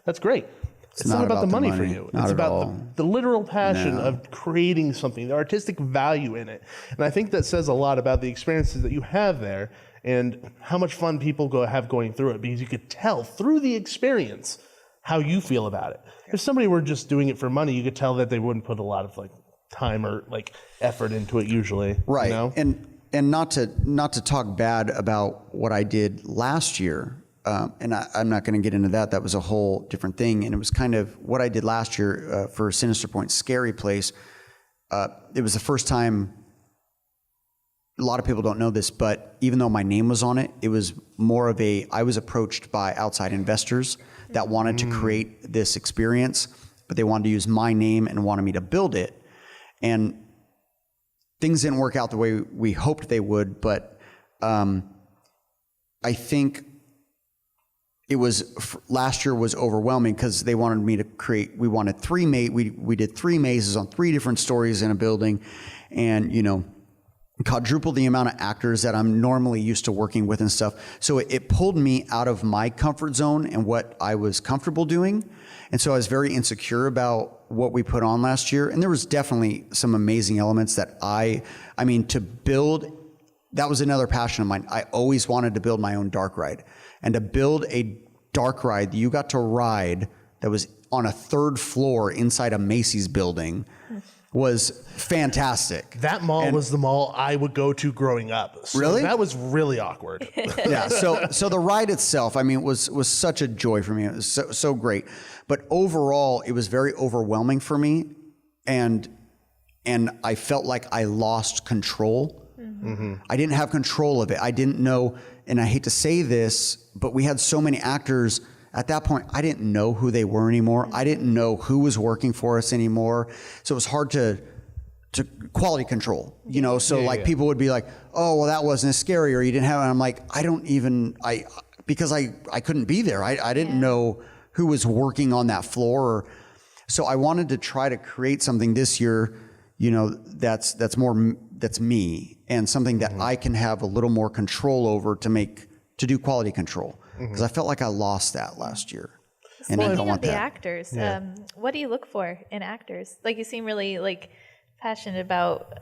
That's great. It's not about the money for you. It's about the literal passion of creating something, the artistic value in it. And I think that says a lot about the experiences that you have there and how much fun people have going through it, because you could tell through the experience how you feel about it. If somebody were just doing it for money, you could tell that they wouldn't put a lot of like time or like effort into it usually. Right. And not to talk bad about what I did last year. And I'm not going to get into that. That was a whole different thing. And it was kind of what I did last year for Sinister Pointe, Scary Place. It was the first time, a lot of people don't know this, but even though my name was on it, it was more of I was approached by outside investors that wanted to create this experience, but they wanted to use my name and wanted me to build it. And things didn't work out the way we hoped they would, but I think last year was overwhelming because they wanted me to create. We wanted we did 3 mazes on 3 different stories in a building, and quadruple the amount of actors that I'm normally used to working with and stuff. So it pulled me out of my comfort zone and what I was comfortable doing. And so I was very insecure about what we put on last year. And there was definitely some amazing elements that I mean, to build, that was another passion of mine. I always wanted to build my own dark ride, and to build a dark ride that you got to ride that was on a 3rd floor inside a Macy's building was fantastic. That mall was the mall I would go to growing up. So really? That was really awkward. Yeah. So the ride itself, I mean, was such a joy for me. It was so great. But overall, it was very overwhelming for me. And I felt like I lost control. Mm-hmm. I didn't have control of it. I didn't know, and I hate to say this, but we had so many actors. At that point, I didn't know who they were anymore. I didn't know who was working for us anymore. So it was hard to quality control, you know? So people would be like, oh, well, that wasn't as scary, or you didn't have it. And I'm like, because I couldn't be there. I didn't know who was working on that floor. So I wanted to try to create something this year, you know, that's me, and something that I can have a little more control over to do quality control. Because I felt like I lost that last year. And I don't want the that. Actors, what do you look for in actors? Like, you seem really passionate about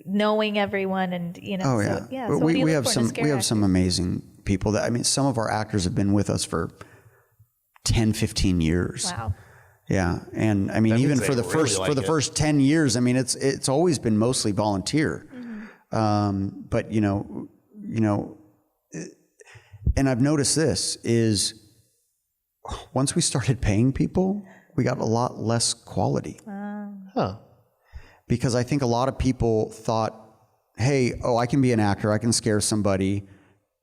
knowing everyone, and you know. Oh yeah. So we have some amazing people that, I mean, some of our actors have been with us for 10, 15 years. Wow. Yeah, and I mean, even for the first 10 years, I mean, it's always been mostly volunteer. Mm-hmm. But you know. And I've noticed this is, once we started paying people, we got a lot less quality. Because I think a lot of people thought, hey, I can be an actor, I can scare somebody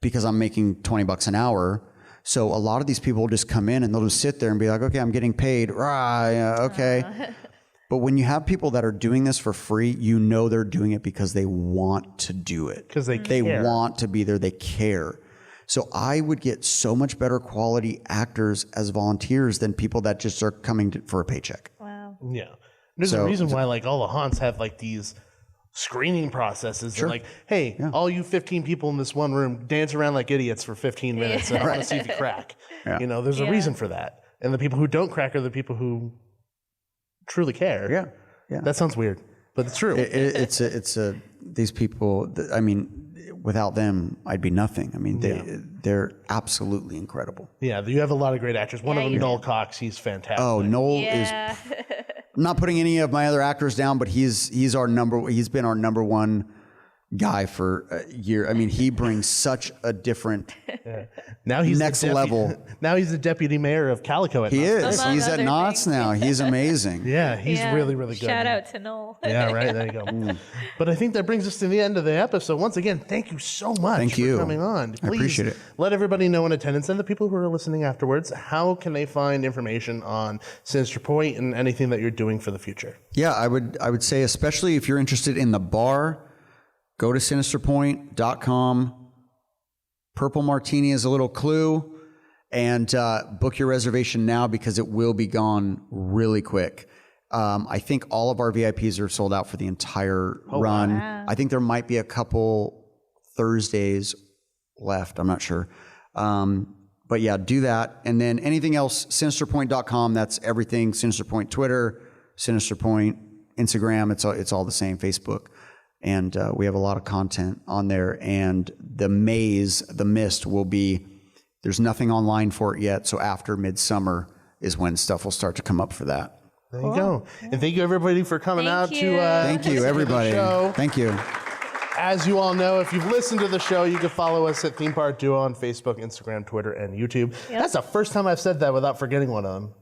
because I'm making $20 an hour. So a lot of these people will just come in and they'll just sit there and be like, okay, I'm getting paid. Okay. But when you have people that are doing this for free, you know they're doing it because they want to do it. Because they want to be there. They care. So I would get so much better quality actors as volunteers than people that just are coming for a paycheck. Wow. Yeah. There's a reason why all the haunts have these screening processes. Sure. And hey, all you 15 people in this one room, dance around like idiots for 15 minutes and I want to see if you crack. Yeah. You know, there's a reason for that. And the people who don't crack are the people who truly care. Yeah. Yeah. That sounds weird, but it's true. These people, I mean, without them, I'd be nothing. I mean, they're absolutely incredible. Yeah, you have a lot of great actors. One of them, Noel Cox, he's fantastic. Oh, Noel is. I'm not putting any of my other actors down, but he's been our number one guy for a year. I mean, he brings such a different now he's next level. Now he's the deputy mayor of Calico at He Knott's. is. He's at Knott's now. He's amazing. Yeah, he's really, really good. Shout out to Noel. Yeah, right. There you go. But I think that brings us to the end of the episode. Once again, thank you so much for coming on. Please I appreciate it. Let everybody know in attendance and the people who are listening afterwards, how can they find information on Sinister Pointe and anything that you're doing for the future? Yeah, I would say, especially if you're interested in the bar, go to sinisterpointe.com. Purple Martini is a little clue, and book your reservation now because it will be gone really quick. I think all of our VIPs are sold out for the entire run. Wow. I think there might be a couple Thursdays left. I'm not sure. But yeah, do that. And then anything else, sinisterpointe.com. That's everything. Sinister Pointe Twitter, Sinister Pointe Instagram. It's all the same. Facebook. And we have a lot of content on there. And the mist will be, there's nothing online for it yet. So after Midsummer is when stuff will start to come up for that. There you go. And thank you, everybody, for coming out to thank you, everybody. Thank you. As you all know, if you've listened to the show, you can follow us at Theme Park Duo on Facebook, Instagram, Twitter, and YouTube. Yep. That's the first time I've said that without forgetting one of them.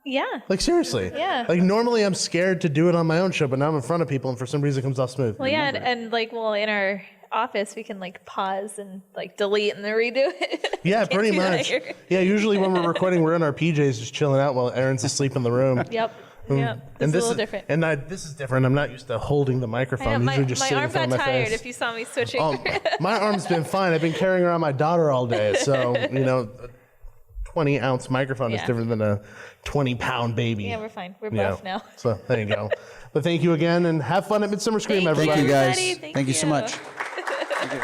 Yeah. Seriously. Yeah. Normally I'm scared to do it on my own show, but now I'm in front of people and for some reason it comes off smooth. Well, yeah, and in our office we can pause and delete and then redo it. Yeah, pretty much. Yeah, usually when we're recording, we're in our PJs just chilling out while Erin's asleep in the room. Yep. Yeah, this is a little different. And this is different. I'm not used to holding the microphone. My arm got tired if you saw me switching. My arm's been fine. I've been carrying around my daughter all day. So, 20-ounce microphone is different than a 20-pound baby. Yeah, we're fine. We're buff now. So there you go. But thank you again, and have fun at Midsummer Scream, everybody. Thank you, guys. Everybody. Thank you so much. Thank you.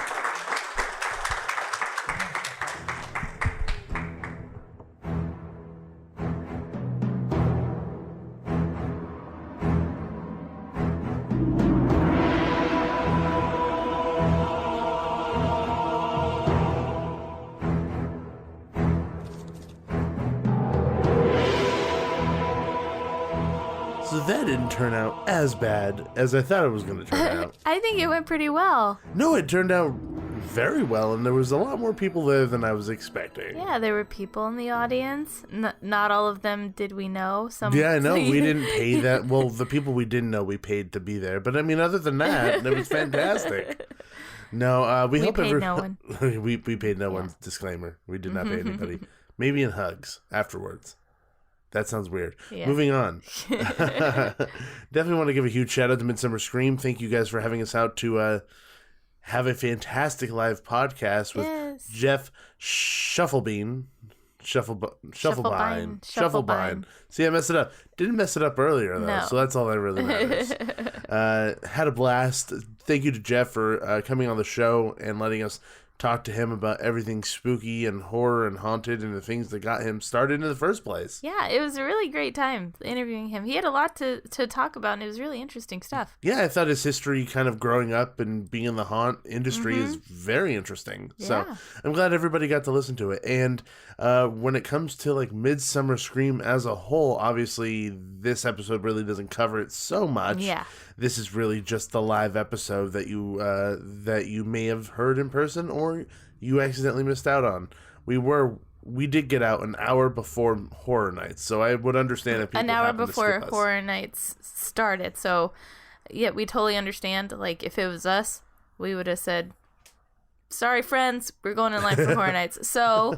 So that didn't turn out as bad as I thought it was going to turn out. I think it went pretty well. No, it turned out very well, and there was a lot more people there than I was expecting. Yeah, there were people in the audience. Not all of them did we know. Some. Yeah, I know. We didn't pay that. Well, the people we didn't know, we paid to be there. But I mean, other than that, it was fantastic. No, we hope paid no one. we paid no one. Disclaimer: we did not pay anybody. Maybe in hugs afterwards. That sounds weird. Yeah. Moving on. Definitely want to give a huge shout out to Midsummer Scream. Thank you guys for having us out to have a fantastic live podcast with Jeff Schiefelbein. Schiefelbein. See, I messed it up. Didn't mess it up earlier, though, so that's all that really matters. Had a blast. Thank you to Jeff for coming on the show and letting us talk to him about everything spooky and horror and haunted and the things that got him started in the first place. Yeah, it was a really great time interviewing him. He had a lot to talk about, and it was really interesting stuff. Yeah, I thought his history kind of growing up and being in the haunt industry is very interesting. So I'm glad everybody got to listen to it. And when it comes to like Midsummer Scream as a whole, obviously this episode really doesn't cover it so much. Yeah. This is really just the live episode that you may have heard in person or you accidentally missed out on. We did get out an hour before Horror Nights, so I would understand if people an hour happened to before skip us. Horror Nights started. So, yeah, we totally understand. Like, if it was us, we would have said, "Sorry, friends, we're going in line for Horror Nights." So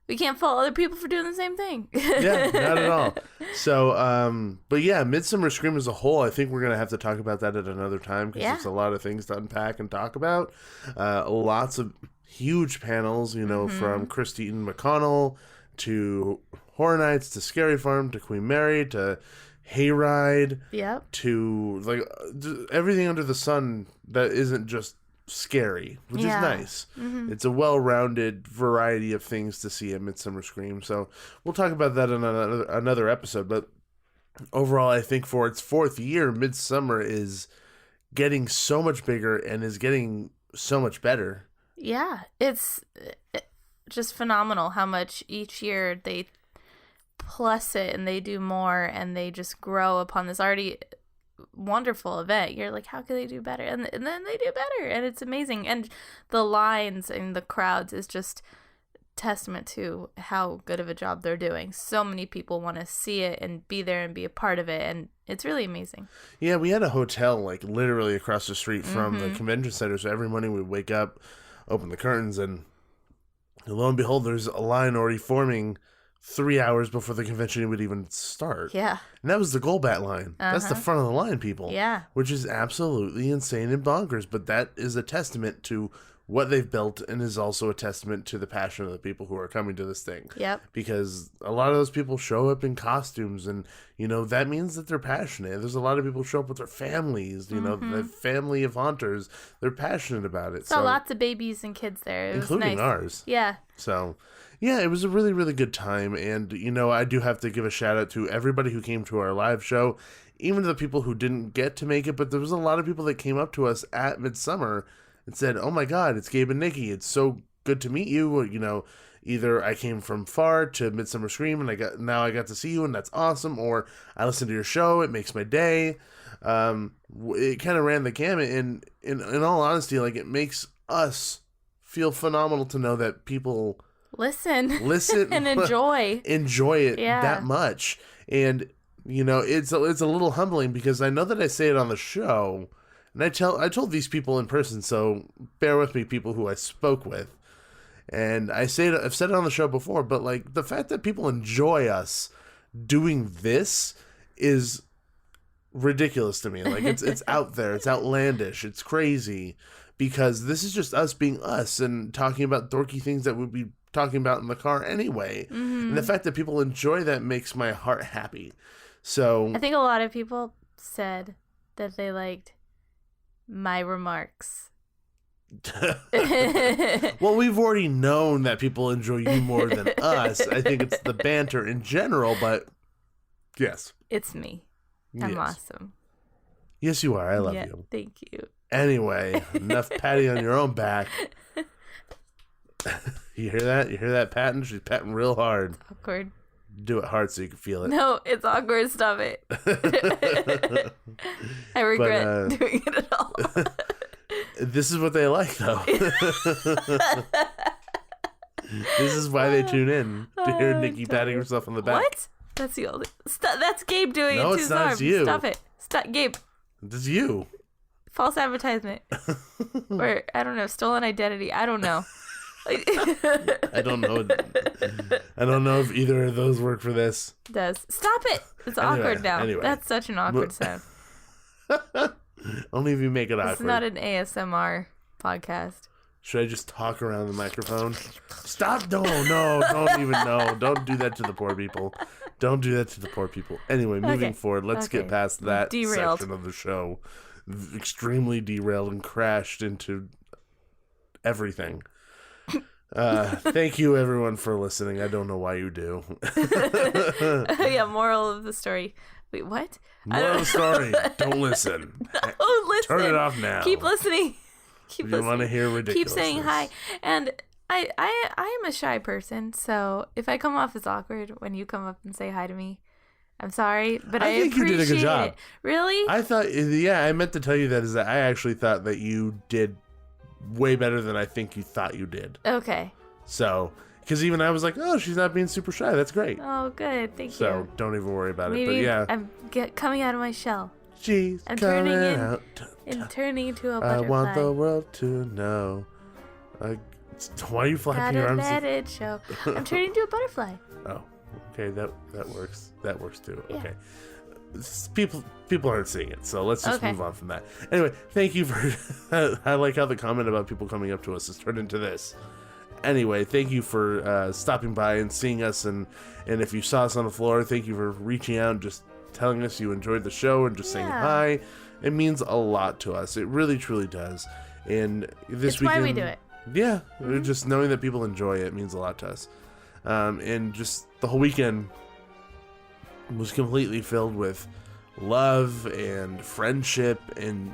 we can't fault other people for doing the same thing. Yeah, not at all. So, but yeah, Midsummer Scream as a whole, I think we're going to have to talk about that at another time because there's a lot of things to unpack and talk about. Lots of huge panels, from Christine McConnell to Horror Nights to Scary Farm to Queen Mary to Hayride to like everything under the sun that isn't just scary, which is nice. It's a well-rounded variety of things to see at Midsummer Scream. So we'll talk about that in another episode. But overall, I think for its fourth year, Midsummer is getting so much bigger and is getting so much better. Yeah, it's just phenomenal how much each year they plus it and they do more and they just grow upon this already wonderful event. You're like, how can they do better? And then they do better, and it's amazing. And the lines and the crowds is just testament to how good of a job they're doing. So many people want to see it and be there and be a part of it, and it's really amazing. Yeah, we had a hotel like literally across the street from the convention center, so every morning we'd wake up, open the curtains, and lo and behold, there's a line already forming 3 hours before the convention would even start. Yeah. And that was the Goldbat line. That's the front of the line, people. Yeah. Which is absolutely insane and bonkers. But that is a testament to what they've built and is also a testament to the passion of the people who are coming to this thing. Yep. Because a lot of those people show up in costumes and, that means that they're passionate. There's a lot of people who show up with their families, the family of haunters. They're passionate about it. Saw lots of babies and kids there. It including was nice. Ours. Yeah. So, yeah, it was a really, really good time. And, I do have to give a shout out to everybody who came to our live show, even to the people who didn't get to make it. But there was a lot of people that came up to us at Midsummer and said, "Oh my God, it's Gabe and Nikki. It's so good to meet you." Or, either I came from far to Midsummer Scream and I got to see you and that's awesome. Or I listened to your show. It makes my day. It kind of ran the gamut. And in all honesty, like it makes us feel phenomenal to know that people listen and enjoy it that much. And it's a little humbling because I know that I say it on the show and I told these people in person, so bear with me, people who I spoke with, and I've said it on the show before, but like the fact that people enjoy us doing this is ridiculous to me. Like it's out there, it's outlandish, it's crazy, because this is just us being us and talking about dorky things that we'd be talking about in the car anyway. And the fact that people enjoy that makes my heart happy. So I think a lot of people said that they liked my remarks. Well, we've already known that people enjoy you more than us. I think it's the banter in general, but yes. It's me. I'm Yes. awesome. Yes, you are. I love Yeah, you. thank you. Anyway, enough patting on your own back. You hear that? You hear that patting? She's patting real hard. Awkward. Do it hard so you can feel it. No, it's awkward. Stop it. I regret doing it at all. This is what they like, though. This is why they tune in to hear Nikki patting herself on the back. What? That's the only. That's Gabe doing No, it to it's his not. arm. It's you. Stop it. Stop, Gabe. This is you. False advertisement. Or I don't know, stolen identity. I don't know. I don't know. I don't know if either of those work for this. Does. Stop it. It's awkward now. anyway. That's such an awkward sound. Only if you make it It's awkward. not an ASMR podcast. Should I just talk around the microphone? Stop! No, don't even know. Don't do that to the poor people. Don't do that to the poor people. Anyway, moving forward, let's get past that Derailed. section of the show. Extremely derailed and crashed into everything. Thank you, everyone, for listening. I don't know why you do. Yeah, moral of the story. Wait, what? Moral of the story, don't listen. Oh, listen. Turn it off now. Keep listening. Keep You listening. want to hear ridiculous. Keep saying hi. And I am a shy person, so if I come off as awkward when you come up and say hi to me, I'm sorry, but I think you appreciate did a good job. it. Really? I thought, yeah, I meant to tell you that is that I actually thought that you did way better than I think you thought you did. Okay. So, because even I was like, oh, she's not being super shy. That's great. Oh, good. Thank So you. don't even worry about it. Maybe But yeah, I'm coming out of my shell she's I'm coming turning in- out. and turning into a I butterfly. want the world to know. Why are you flapping your Gotta arms? let it show. I'm turning into a butterfly. Oh, okay, that works. That works too. Yeah. Okay. People aren't seeing it, so let's just Okay. move on from that. Anyway, thank you for. I like how the comment about people coming up to us has turned into this. Anyway, thank you for stopping by and seeing us, and if you saw us on the floor, thank you for reaching out and just telling us you enjoyed the show and just saying Yeah. hi. It means a lot to us. It really, truly does. And this It's weekend, why we do it. yeah, just knowing that people enjoy it means a lot to us. And just the whole weekend was completely filled with love and friendship and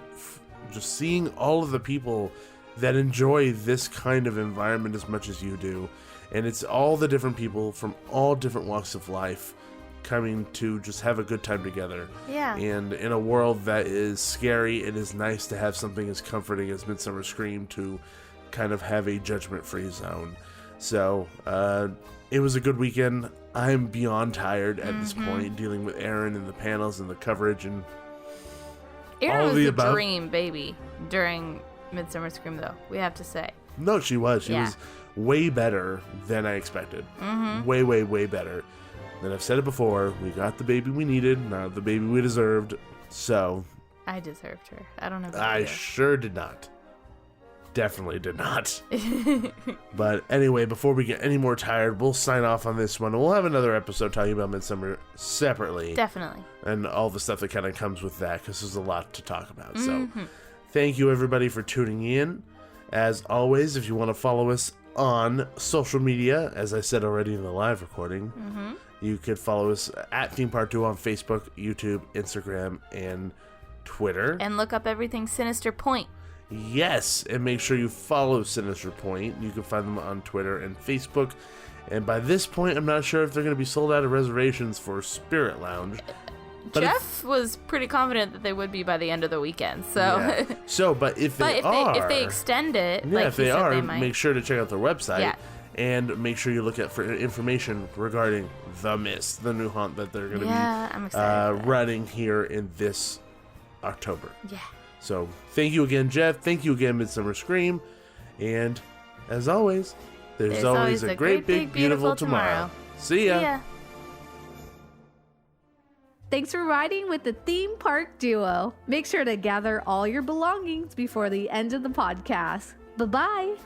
just seeing all of the people that enjoy this kind of environment as much as you do. And it's all the different people from all different walks of life coming to just have a good time together. Yeah. And in a world that is scary, it is nice to have something as comforting as Midsummer Scream to kind of have a judgment-free zone. So, it was a good weekend. I'm beyond tired at this point, dealing with Aaron and the panels and the coverage and Erin all was the a above. dream baby during Midsummer Scream, though, we have to say. No, she was. She Yeah. was way better than I expected. Way, way, way better. And I've said it before, we got the baby we needed, not the baby we deserved. So, I deserved her. I don't know about I you. sure did not. Definitely did not. But anyway, before we get any more tired, we'll sign off on this one. We'll have another episode talking about Midsummer separately. Definitely. And all the stuff that kind of comes with that, because there's a lot to talk about. So, thank you everybody for tuning in. As always, if you want to follow us on social media, as I said already in the live recording, you could follow us at Theme Park Duo on Facebook, YouTube, Instagram, and Twitter. And look up everything Sinister Pointe. Yes, and make sure you follow Sinister Pointe. You can find them on Twitter and Facebook. And by this point, I'm not sure if they're going to be sold out of reservations for Spirit Lounge. But Jeff was pretty confident that they would be by the end of the weekend. So, Yeah. So, but if they if they extend it, yeah, like if he they said, are, they might. make sure to check out their website. Yeah. And make sure you look at for information regarding The Mist, the new haunt that they're going to I'm be excited for that. running here in this October. Yeah. So thank you again, Jeff. Thank you again, Midsummer Scream. And as always, there's always a great, big, beautiful tomorrow. See ya. See ya. Thanks for riding with the theme park duo. Make sure to gather all your belongings before the end of the podcast. Bye-bye.